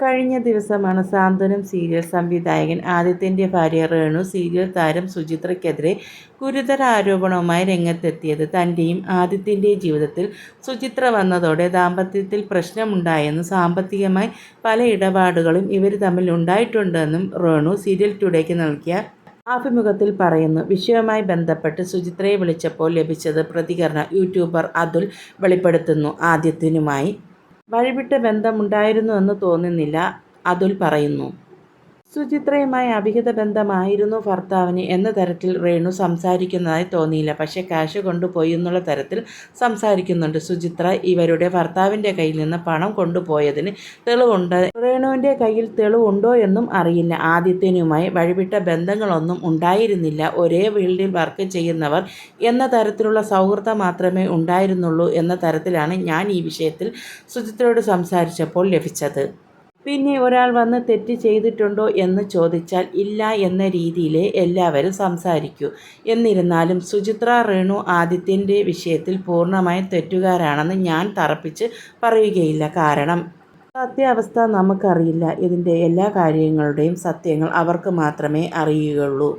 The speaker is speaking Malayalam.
കഴിഞ്ഞ ദിവസമാണ് സാന്ത്വനം സീരിയൽ സംവിധായകൻ ആദിത്യൻ്റെ ഭാര്യ രേണു സീരിയൽ താരം സുചിത്രയ്ക്കെതിരെ ഗുരുതര ആരോപണവുമായി രംഗത്തെത്തിയത്. തൻ്റെയും ആദിത്യൻ്റെയും ജീവിതത്തിൽ സുചിത്ര വന്നതോടെ ദാമ്പത്യത്തിൽ പ്രശ്നമുണ്ടായെന്നും സാമ്പത്തികമായി പല ഇടപാടുകളും ഇവർ തമ്മിൽ ഉണ്ടായിട്ടുണ്ടെന്നും രേണു സീരിയൽ ടുഡേക്ക് നൽകിയ അഭിമുഖത്തിൽ പറയുന്നു. വിഷയവുമായി ബന്ധപ്പെട്ട് സുചിത്രയെ വിളിച്ചപ്പോൾ ലഭിച്ചത് പ്രതികരണം യൂട്യൂബർ അതുൽ വെളിപ്പെടുത്തുന്നു. ആദിത്യനുമായി വഴിവിട്ട ബന്ധമുണ്ടായിരുന്നുവെന്ന് തോന്നുന്നില്ല, അതുൽ പറയുന്നു. സുചിത്രയുമായി അവിഹിത ബന്ധമായിരുന്നു ഭർത്താവിന് എന്ന തരത്തിൽ രേണു സംസാരിക്കുന്നതായി തോന്നിയില്ല. പക്ഷേ കാശ് കൊണ്ടുപോയി എന്നുള്ള തരത്തിൽ സംസാരിക്കുന്നുണ്ട്. സുചിത്ര ഇവരുടെ ഭർത്താവിൻ്റെ കയ്യിൽ നിന്ന് പണം കൊണ്ടുപോയതിന് തെളിവുണ്ട്. രേണുവിൻ്റെ കയ്യിൽ തെളിവുണ്ടോ എന്നും അറിയില്ല. ആദിത്യനുമായി വഴിവിട്ട ബന്ധങ്ങളൊന്നും ഉണ്ടായിരുന്നില്ല. ഒരേ ഫീൽഡിൽ വർക്ക് ചെയ്യുന്നവർ എന്ന തരത്തിലുള്ള സൗഹൃദം മാത്രമേ ഉണ്ടായിരുന്നുള്ളൂ എന്ന തരത്തിലാണ് ഞാൻ ഈ വിഷയത്തിൽ സുചിത്രയോട് സംസാരിച്ചപ്പോൾ ലഭിച്ചത്. പിന്നെ ഒരാൾ വന്ന് തെറ്റ് ചെയ്തിട്ടുണ്ടോ എന്ന് ചോദിച്ചാൽ ഇല്ല എന്ന രീതിയിലേ എല്ലാവരും സംസാരിക്കൂ. എന്നിരുന്നാലും സുചിത്ര രേണു ആദിത്യൻ്റെ വിഷയത്തിൽ പൂർണ്ണമായും തെറ്റുകാരാണെന്ന് ഞാൻ തറപ്പിച്ച് പറയുകയില്ല. കാരണം സത്യാവസ്ഥ നമുക്കറിയില്ല. ഇതിൻ്റെ എല്ലാ കാര്യങ്ങളുടെയും സത്യങ്ങൾ അവർക്ക് മാത്രമേ അറിയുകയുള്ളൂ.